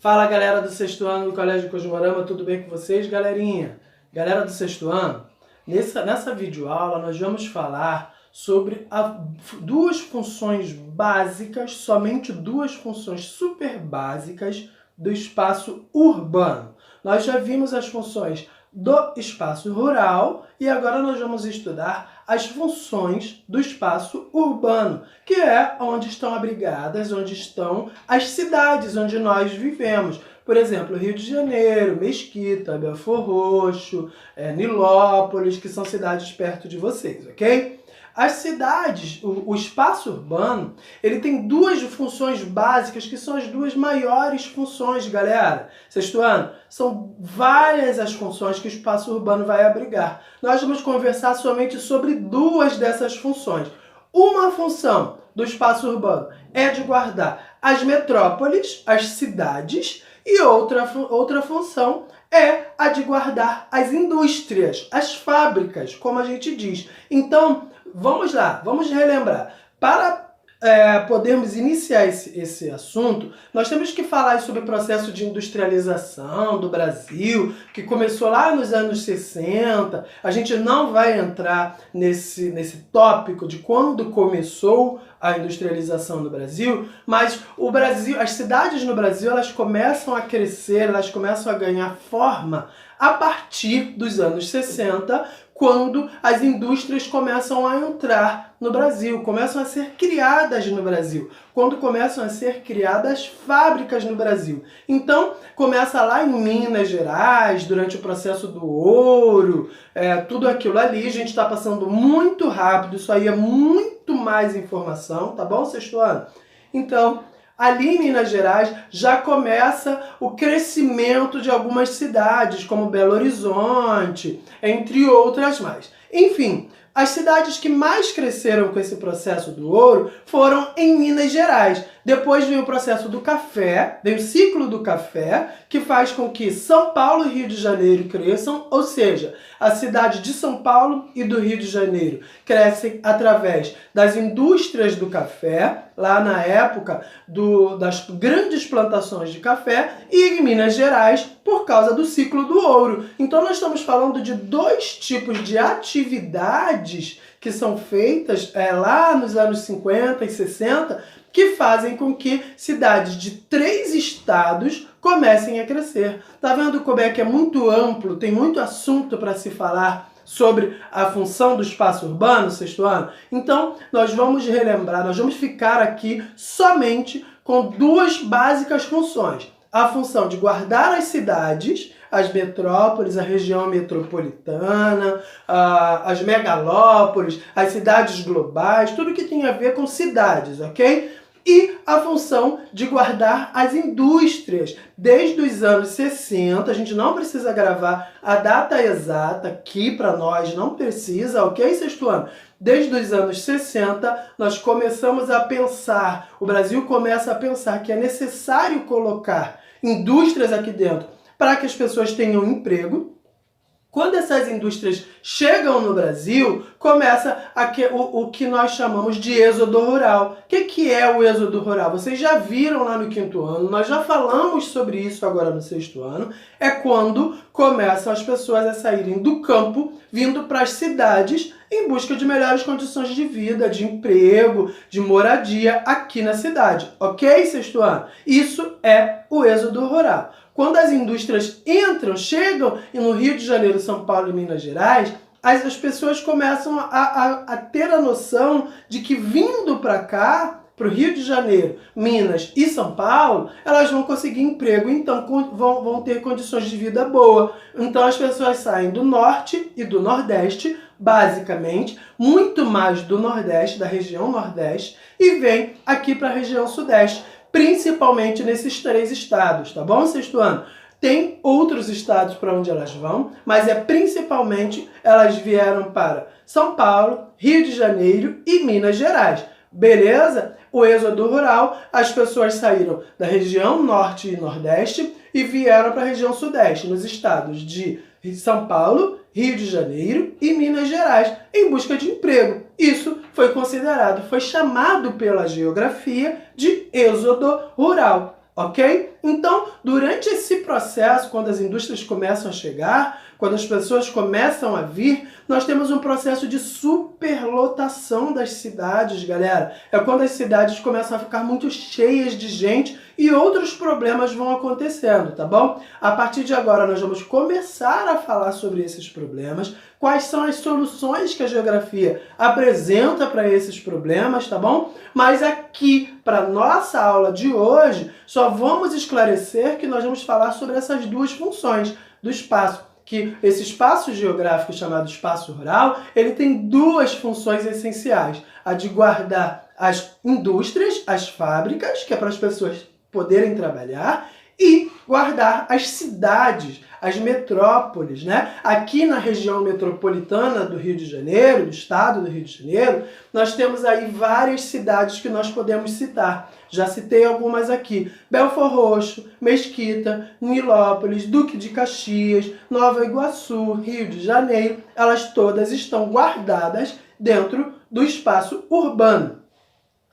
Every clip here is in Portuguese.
Fala, galera do sexto ano do Colégio Cosmorama, tudo bem com vocês, galerinha? Galera do sexto ano, nessa videoaula nós vamos falar sobre duas funções básicas, somente duas funções super básicas do espaço urbano. Nós já vimos as funções do espaço rural e agora nós vamos estudar as funções do espaço urbano, que é onde estão abrigadas, onde estão as cidades onde nós vivemos. Por exemplo, Rio de Janeiro, Mesquita, Belfor Roxo, Nilópolis, que são cidades perto de vocês, ok? As cidades, o espaço urbano, ele tem duas funções básicas, que são as duas maiores funções, galera. Sexto ano, são várias as funções que o espaço urbano vai abrigar. Nós vamos conversar somente sobre duas dessas funções. Uma função do espaço urbano é de guardar as metrópoles, as cidades, e outra função é a de guardar as indústrias, as fábricas, como a gente diz. Então, vamos lá, vamos relembrar. Para podermos iniciar esse assunto, nós temos que falar sobre o processo de industrialização do Brasil, que começou lá nos anos 60. A gente não vai entrar nesse tópico de quando começou a industrialização do Brasil, mas o Brasil, as cidades no Brasil, elas começam a crescer, elas começam a ganhar forma a partir dos anos 60, quando as indústrias começam a entrar no Brasil, começam a ser criadas no Brasil, quando começam a ser criadas fábricas no Brasil. Então, começa lá em Minas Gerais, durante o processo do ouro, tudo aquilo ali. A gente está passando muito rápido, isso aí é muito mais informação, tá bom, sexto ano? Então, ali em Minas Gerais já começa o crescimento de algumas cidades, como Belo Horizonte, entre outras mais. Enfim, as cidades que mais cresceram com esse processo do ouro foram em Minas Gerais. Depois vem o processo do café, vem o ciclo do café, que faz com que São Paulo e Rio de Janeiro cresçam, ou seja, a cidade de São Paulo e do Rio de Janeiro crescem através das indústrias do café, lá na época das grandes plantações de café, e em Minas Gerais por causa do ciclo do ouro. Então nós estamos falando de dois tipos de atividades que são feitas lá nos anos 50 e 60, que fazem com que cidades de 3 estados comecem a crescer. Tá vendo como é que é muito amplo, tem muito assunto para se falar sobre a função do espaço urbano, sexto ano? Então, nós vamos relembrar, nós vamos ficar aqui somente com duas básicas funções. A função de guardar as cidades, as metrópoles, a região metropolitana, as megalópolis, as cidades globais, tudo que tem a ver com cidades, ok? E a função de guardar as indústrias. Desde os anos 60, a gente não precisa gravar a data exata aqui para nós, não precisa, ok, sexto ano? Desde os anos 60, nós começamos a pensar, o Brasil começa a pensar que é necessário colocar indústrias aqui dentro para que as pessoas tenham emprego. Quando essas indústrias chegam no Brasil, começa o que nós chamamos de êxodo rural. O que é o êxodo rural? Vocês já viram lá no quinto ano, nós já falamos sobre isso agora no sexto ano. É quando começam as pessoas a saírem do campo, vindo para as cidades, em busca de melhores condições de vida, de emprego, de moradia aqui na cidade. Ok, sexto ano? Isso é o êxodo rural. Quando as indústrias chegam no Rio de Janeiro, São Paulo e Minas Gerais, as pessoas começam a ter a noção de que vindo para cá, para o Rio de Janeiro, Minas e São Paulo, elas vão conseguir emprego, então vão ter condições de vida boa. Então as pessoas saem do norte e do nordeste, basicamente, muito mais do nordeste, da região nordeste, e vêm aqui para a região sudeste, principalmente nesses 3 estados, tá bom, sexto ano? Tem outros estados para onde elas vão, mas principalmente elas vieram para São Paulo, Rio de Janeiro e Minas Gerais. Beleza? O êxodo rural, as pessoas saíram da região norte e nordeste e vieram para a região sudeste, nos estados de São Paulo, Rio de Janeiro e Minas Gerais, em busca de emprego. Isso foi considerado, foi chamado pela geografia de êxodo rural. ok? Então, durante esse processo, quando as indústrias começam a chegar, quando as pessoas começam a vir, nós temos um processo de superlotação das cidades, galera. É quando as cidades começam a ficar muito cheias de gente e outros problemas vão acontecendo, tá bom? A partir de agora, nós vamos começar a falar sobre esses problemas, quais são as soluções que a geografia apresenta para esses problemas, tá bom? Mas aqui, para nossa aula de hoje, só vamos esclarecer que nós vamos falar sobre essas duas funções do espaço. Que esse espaço geográfico chamado espaço rural, ele tem duas funções essenciais. A de guardar as indústrias, as fábricas, que é para as pessoas poderem trabalhar, e guardar as cidades, as metrópoles, né? Aqui na região metropolitana do Rio de Janeiro, do estado do Rio de Janeiro, nós temos aí várias cidades que nós podemos citar. Já citei algumas aqui: Belford Roxo, Mesquita, Nilópolis, Duque de Caxias, Nova Iguaçu, Rio de Janeiro. Elas todas estão guardadas dentro do espaço urbano.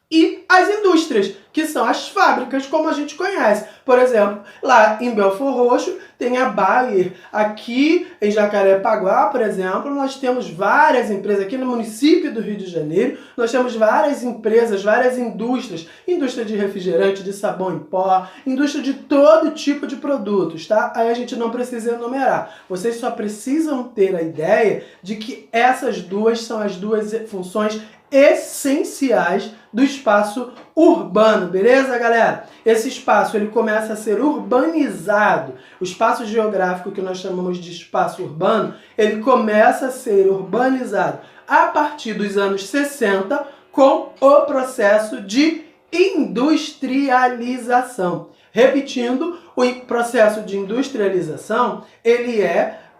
E as indústrias, que são as fábricas, como a gente conhece. Por exemplo, lá em Belford Roxo tem a Bayer. Aqui em Jacarepaguá, por exemplo, nós temos várias empresas. Aqui no município do Rio de Janeiro, nós temos várias empresas, várias indústrias. Indústria de refrigerante, de sabão em pó, indústria de todo tipo de produtos, tá? Aí a gente não precisa enumerar. Vocês só precisam ter a ideia de que essas duas são as duas funções essenciais do espaço urbano, beleza, galera? Esse espaço, ele começa a ser urbanizado. O espaço geográfico que nós chamamos de espaço urbano, ele começa a ser urbanizado a partir dos anos 60 com o processo de industrialização. Repetindo, o processo de industrialização, ele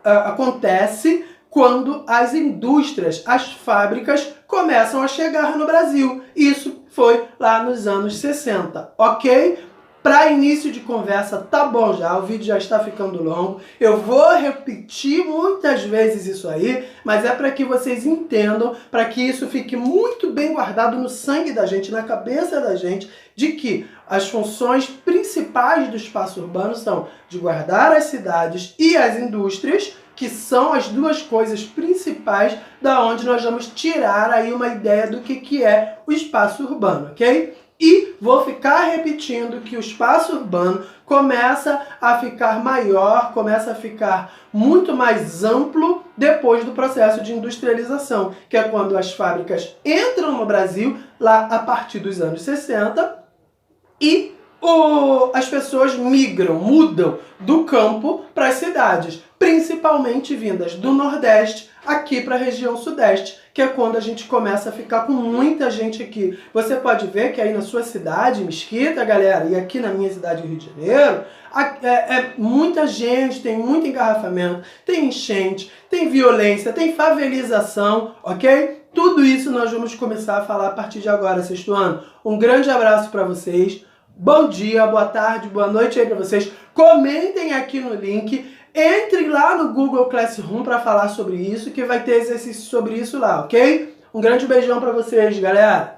acontece quando as indústrias, as fábricas, começam a chegar no Brasil. Isso foi lá nos anos 60, ok? Para início de conversa, tá bom já, o vídeo já está ficando longo. Eu vou repetir muitas vezes isso aí, mas é para que vocês entendam, para que isso fique muito bem guardado no sangue da gente, na cabeça da gente, de que as funções principais do espaço urbano são de guardar as cidades e as indústrias, que são as duas coisas principais da onde nós vamos tirar aí uma ideia do que é o espaço urbano, ok? E vou ficar repetindo que o espaço urbano começa a ficar maior, começa a ficar muito mais amplo depois do processo de industrialização, que é quando as fábricas entram no Brasil, lá a partir dos anos 60, e as pessoas mudam do campo para as cidades, principalmente vindas do Nordeste aqui para a região Sudeste, que é quando a gente começa a ficar com muita gente aqui. Você pode ver que aí na sua cidade, Mesquita, galera, e aqui na minha cidade, Rio de Janeiro, muita gente, tem muito engarrafamento, tem enchente, tem violência, tem favelização, ok? Tudo isso nós vamos começar a falar a partir de agora, sexto ano. Um grande abraço para vocês. Bom dia, boa tarde, boa noite aí para vocês. Comentem aqui no link. Entre lá no Google Classroom para falar sobre isso, que vai ter exercício sobre isso lá, ok? Um grande beijão para vocês, galera!